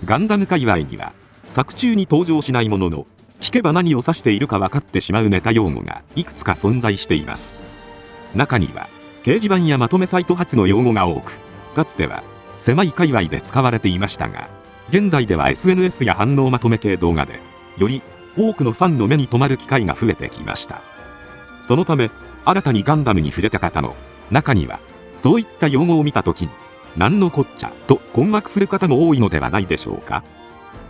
ガンダム界隈には作中に登場しないものの、聞けば何を指しているか分かってしまうネタ用語がいくつか存在しています。中には掲示板やまとめサイト発の用語が多く、かつては狭い界隈で使われていましたが、現在では SNS や反応まとめ系動画でより多くのファンの目に留まる機会が増えてきました。そのため新たにガンダムに触れた方の中には、そういった用語を見た時に何のこっちゃと困惑する方も多いのではないでしょうか。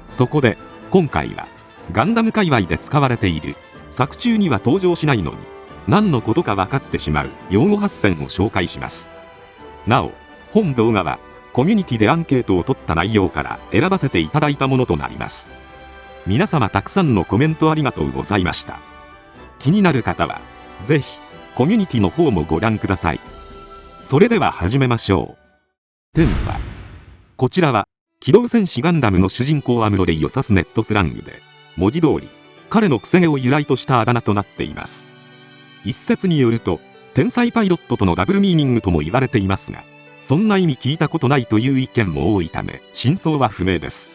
そこで今回はガンダム界隈で使われている作中には登場しないのに何のことか分かってしまう用語8選を紹介します。なお本動画はコミュニティでアンケートを取った内容から選ばせていただいたものとなります。皆様たくさんのコメントありがとうございました。気になる方はぜひコミュニティの方もご覧ください。それでは始めましょう。テーマはこちらは機動戦士ガンダムの主人公アムロレイを指すネットスラングで、文字通り彼の癖毛を由来としたあだ名となっています。一説によると天才パイロットとのダブルミーニングとも言われていますが、そんな意味聞いたことないという意見も多いため真相は不明です。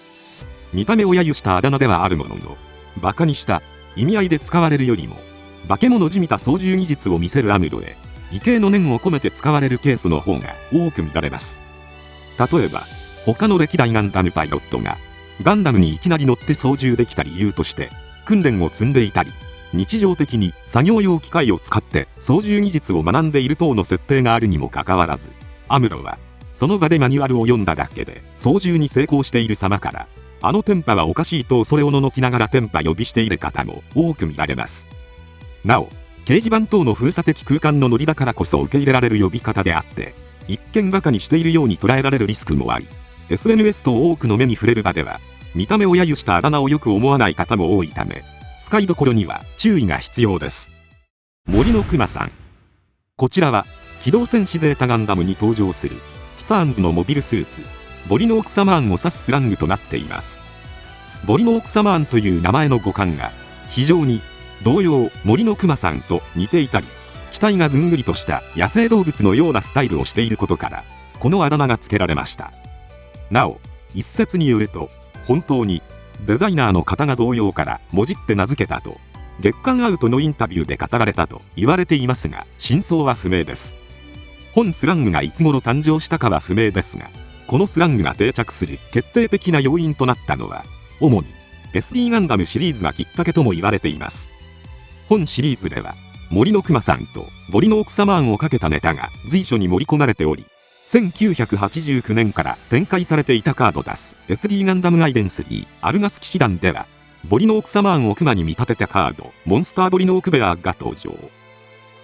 見た目を揶揄したあだ名ではあるものの、バカにした意味合いで使われるよりも化け物じみた操縦技術を見せるアムロへ畏敬の念を込めて使われるケースの方が多く見られます。例えば他の歴代ガンダムパイロットがガンダムにいきなり乗って操縦できた理由として訓練を積んでいたり、日常的に作業用機械を使って操縦技術を学んでいる等の設定があるにもかかわらず、アムロはその場でマニュアルを読んだだけで操縦に成功している様から、あのテンパはおかしいとそれをののきながらテンパ呼びしている方も多く見られます。なお掲示板等の封鎖的空間のノリだからこそ受け入れられる呼び方であって、一見バカにしているように捉えられるリスクもあり、SNS と多くの目に触れる場では見た目を揶揄したあだ名をよく思わない方も多いため、使いどころには注意が必要です。森のくまさん。こちらは機動戦士ゼータガンダムに登場するティターンズのモビルスーツボリノークサマーンを指すスラングとなっています。ボリノークサマーンという名前の語感が非常に同様森のくまさんと似ていたり、機体がずんぐりとした野生動物のようなスタイルをしていることからこのあだ名が付けられました。なお一説によると本当にデザイナーの方が同様からもじって名付けたと月刊アウトのインタビューで語られたと言われていますが、真相は不明です。本スラングがいつ頃誕生したかは不明ですが、このスラングが定着する決定的な要因となったのは主に SD ガンダムシリーズがきっかけとも言われています。本シリーズでは森のくまさんとボリノークサマーンをかけたネタが随所に盛り込まれており、1989年から展開されていたカード出す SD ガンダムガイデン3アルガス騎士団ではボリノークサマーンをクマに見立てたカードモンスターボリノークベアーが登場。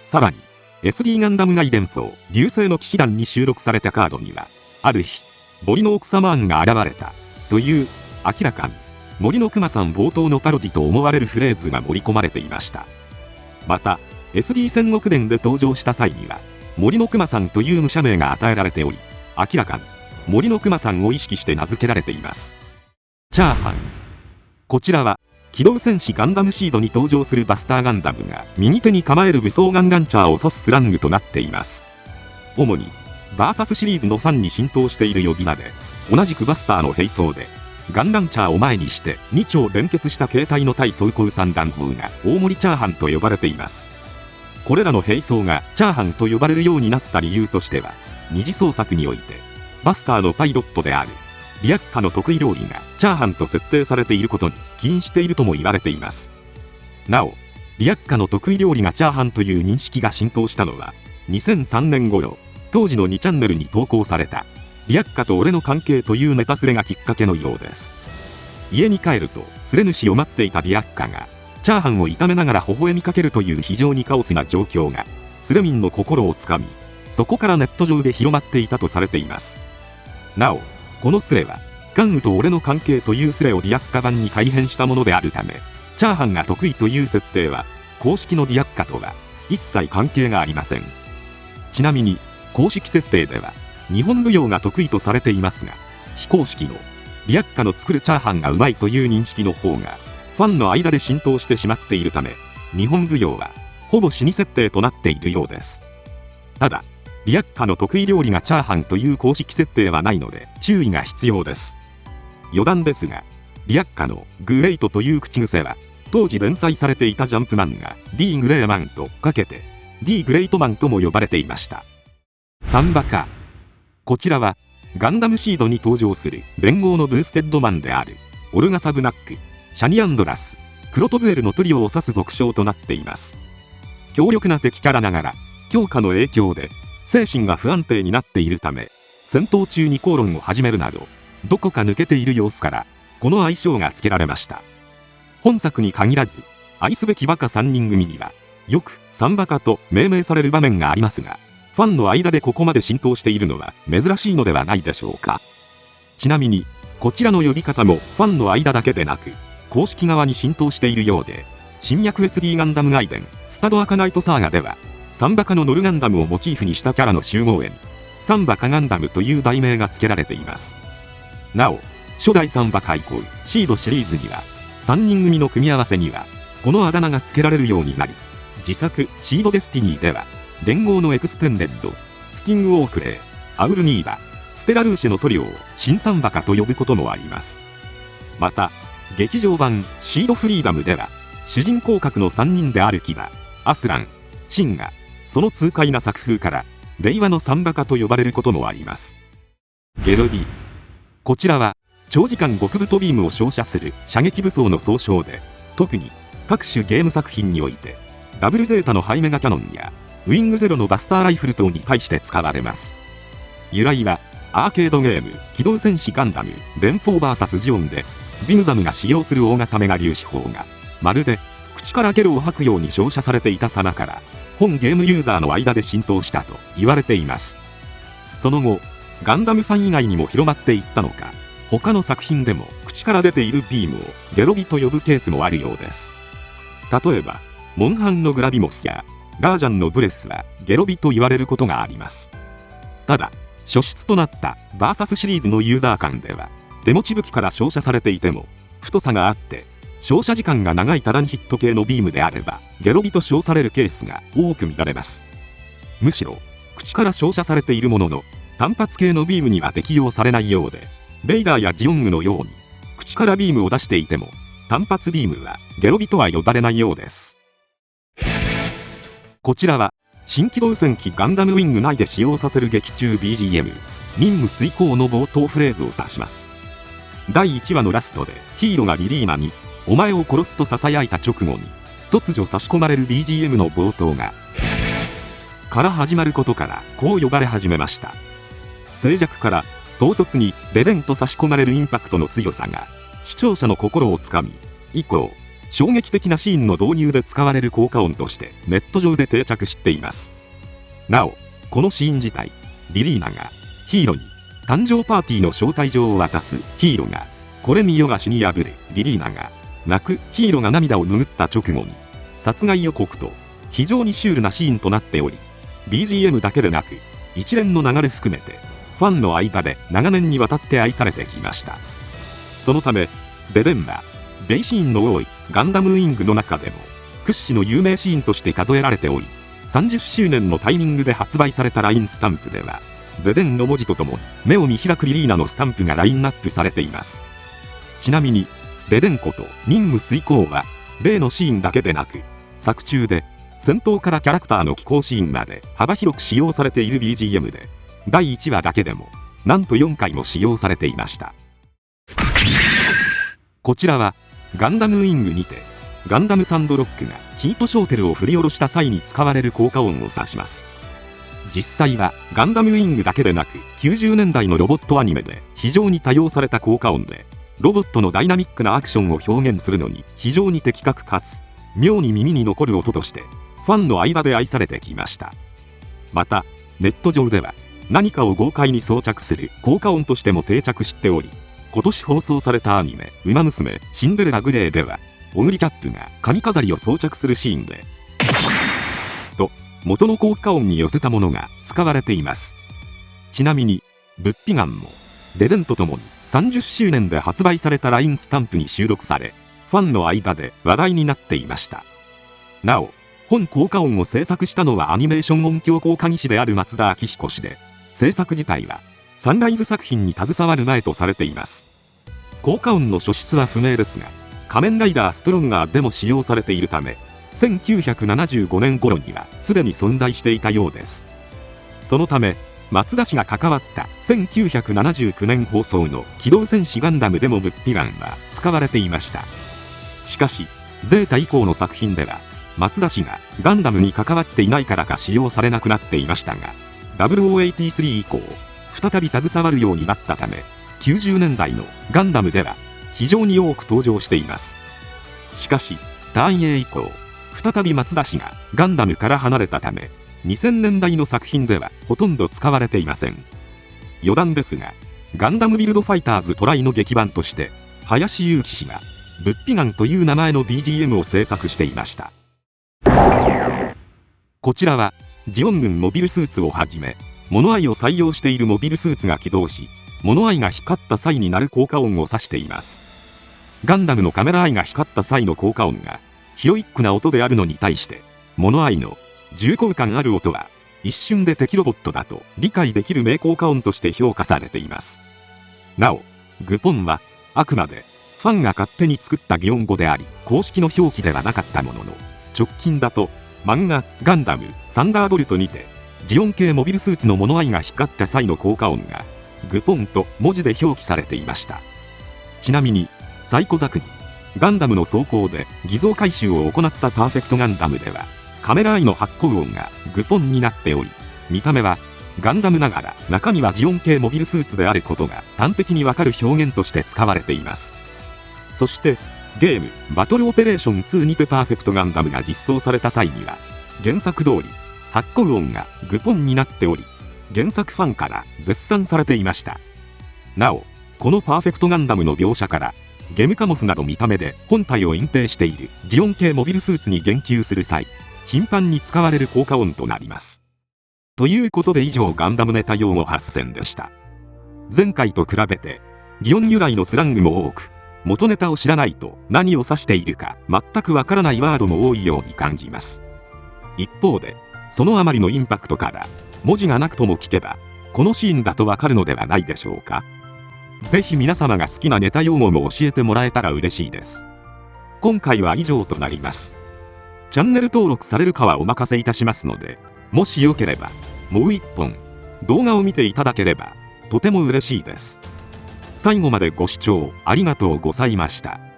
さらに SD ガンダムガイデン4流星の騎士団に収録されたカードにはある日ボリノークサマーンが現れたという明らかに森のくまさん冒頭のパロディと思われるフレーズが盛り込まれていました。また SD 戦国伝で登場した際には森のくまさんという武者名が与えられており、明らかに森のくまさんを意識して名付けられています。チャーハン。こちらは機動戦士ガンダムシードに登場するバスターガンダムが右手に構える武装ガンランチャーを指すスラングとなっています。主にバーサスシリーズのファンに浸透している呼び名で、同じくバスターの兵装でガンランチャーを前にして2丁連結した形態の対装甲散弾砲が大盛りチャーハンと呼ばれています。これらの兵装がチャーハンと呼ばれるようになった理由としては、二次創作においてバスターのパイロットであるリアッカの得意料理がチャーハンと設定されていることに起因しているとも言われています。なおリアッカの得意料理がチャーハンという認識が浸透したのは2003年頃、当時の2チャンネルに投稿されたリアッカと俺の関係というネタスレがきっかけのようです。家に帰るとスレ主を待っていたリアッカがチャーハンを炒めながら微笑みかけるという非常にカオスな状況がスレ民の心をつかみ、そこからネット上で広まっていたとされています。なおこのスレはカンウと俺の関係というスレをリアッカ版に改変したものであるため、チャーハンが得意という設定は公式のリアッカとは一切関係がありません。ちなみに公式設定では日本舞踊が得意とされていますが、非公式のリアッカの作るチャーハンがうまいという認識の方がファンの間で浸透してしまっているため、日本舞踊はほぼ死に設定となっているようです。ただリアッカの得意料理がチャーハンという公式設定はないので注意が必要です。余談ですが、リアッカのグレイトという口癖は、当時連載されていたジャンプ漫画 D グレーマンとかけて D グレイトマンとも呼ばれていました。サンバカ。こちらはガンダムシードに登場する連合のブーステッドマンであるオルガ・サブナック、シャニアンドラス、クロトブエルのトリオを指す俗称となっています。強力な敵キャラながら強化の影響で精神が不安定になっているため、戦闘中に口論を始めるなどどこか抜けている様子からこの愛称が付けられました。本作に限らず愛すべきバカ3人組にはよくサンバカと命名される場面がありますが、ファンの間でここまで浸透しているのは珍しいのではないでしょうか。ちなみにこちらの呼び方もファンの間だけでなく公式側に浸透しているようで、新薬 SD ガンダムガイデンスタドアカナイトサーガではサンバカのノルガンダムをモチーフにしたキャラの集合絵にサンバカガンダムという題名が付けられています。なお初代サンバカ以降シードシリーズには3人組の組み合わせにはこのあだ名が付けられるようになり、自作シードデスティニーでは連合のエクステンデッド、スティングオークレイ、アウルニーバ、ステラルーシェのトリオを新サンバカと呼ぶこともあります。また劇場版シードフリーダムでは主人公格の3人であるキバ、アスラン、シンがその痛快な作風から令和のサンバカと呼ばれることもあります。ゲロビ。こちらは長時間極太ビームを照射する射撃武装の総称で、特に各種ゲーム作品においてダブルゼータのハイメガキャノンやウィングゼロのバスターライフル等に対して使われます。由来はアーケードゲーム機動戦士ガンダム連邦 VS ジオンでビムザムが使用する大型メガ粒子砲がまるで口からゲロを吐くように照射されていたさなから、本ゲームユーザーの間で浸透したと言われています。その後ガンダムファン以外にも広まっていったのか、他の作品でも口から出ているビームをゲロビと呼ぶケースもあるようです。例えばモンハンのグラビモスやラージャンのブレスはゲロビと言われることがあります。ただ初出となったバーサスシリーズのユーザー間では手持ち武器から照射されていても太さがあって照射時間が長い多段ヒット系のビームであればゲロビと称されるケースが多く見られます。むしろ口から照射されているものの単発系のビームには適用されないようで、ベイダーやジオングのように口からビームを出していても単発ビームはゲロビとは呼ばれないようです。こちらは新機動戦機ガンダムウィング内で使用させる劇中 BGM 任務遂行の冒頭フレーズを指します。第1話のラストでヒーロがリリーナにお前を殺すと囁いた直後に突如差し込まれる BGM の冒頭がから始まることからこう呼ばれ始めました。静寂から唐突にデデンと差し込まれるインパクトの強さが視聴者の心をつかみ、以降衝撃的なシーンの導入で使われる効果音としてネット上で定着しています。なおこのシーン自体、リリーナがヒーロに誕生パーティーの招待状を渡すヒーロがこれ見よがしに破るリリーナが泣くヒーロが涙を拭った直後に殺害予告と非常にシュールなシーンとなっており、 BGM だけでなく一連の流れ含めてファンの間で長年にわたって愛されてきました。そのためデデンはベイシーンの多いガンダムウィングの中でも屈指の有名シーンとして数えられており、30周年のタイミングで発売されたラインスタンプではデデンの文字とともに目を見開くリリーナのスタンプがラインナップされています。ちなみにデデンこと任務遂行は例のシーンだけでなく作中で戦闘からキャラクターの寄稿シーンまで幅広く使用されている BGM で、第1話だけでもなんと4回も使用されていました。こちらはガンダムウィングにてガンダムサンドロックがヒートショーテルを振り下ろした際に使われる効果音を指します。実際はガンダムウィングだけでなく90年代のロボットアニメで非常に多用された効果音で、ロボットのダイナミックなアクションを表現するのに非常に的確かつ妙に耳に残る音としてファンの間で愛されてきました。またネット上では何かを豪快に装着する効果音としても定着しており、今年放送されたアニメ「ウマ娘シンデレラグレー」ではオグリキャップが髪飾りを装着するシーンでと元の効果音に寄せたものが使われています。ちなみにブッピガンもデデンとともに30周年で発売されたラインスタンプに収録され、ファンの間で話題になっていました。なお本効果音を制作したのはアニメーション音響効果技師である松田明彦氏で、制作自体はサンライズ作品に携わる前とされています。効果音の初出は不明ですが、仮面ライダーストロンガーでも使用されているため、1975年頃にはすでに存在していたようです。そのため、松田氏が関わった1979年放送の機動戦士ガンダムでもブッピガンは使われていました。しかし、ゼータ以降の作品では、松田氏がガンダムに関わっていないからか使用されなくなっていましたが、0083以降、再び携わるようになったため、90年代のガンダムでは非常に多く登場しています。しかし、ターン A 以降、再び松田氏がガンダムから離れたため、2000年代の作品ではほとんど使われていません。余談ですが、ガンダムビルドファイターズトライの劇版として、林裕樹氏がブッピガンという名前の BGM を制作していました。こちらは、ジオン軍モビルスーツをはじめ、モノアイを採用しているモビルスーツが起動し、モノアイが光った際に鳴る効果音を指しています。ガンダムのカメラアイが光った際の効果音が、ヒロイックな音であるのに対して、モノアイの重厚感ある音は一瞬で敵ロボットだと理解できる名効果音として評価されています。なお、グポンはあくまでファンが勝手に作った擬音語であり、公式の表記ではなかったものの、直近だと漫画ガンダムサンダーボルトにてジオン系モビルスーツのモノアイが光った際の効果音がグポンと文字で表記されていました。ちなみに最古作にガンダムの走行で偽造回収を行ったパーフェクトガンダムでは、カメラアイの発光音がグポンになっており、見た目はガンダムながら中身はジオン系モビルスーツであることが端的にわかる表現として使われています。そしてゲームバトルオペレーション2にてパーフェクトガンダムが実装された際には、原作通り発光音がグポンになっており、原作ファンから絶賛されていました。なお、このパーフェクトガンダムの描写から、ゲムカモフなど見た目で本体を隠蔽しているジオン系モビルスーツに言及する際、頻繁に使われる効果音となります。ということで以上ガンダムネタ用語8選でした。前回と比べて擬音由来のスラングも多く、元ネタを知らないと何を指しているか全くわからないワードも多いように感じます。一方でそのあまりのインパクトから、文字がなくとも聞けばこのシーンだとわかるのではないでしょうか。ぜひ皆様が好きなネタ用語も教えてもらえたら嬉しいです。今回は以上となります。チャンネル登録されるかはお任せいたしますので、もしよければもう一本動画を見ていただければとても嬉しいです。最後までご視聴ありがとうございました。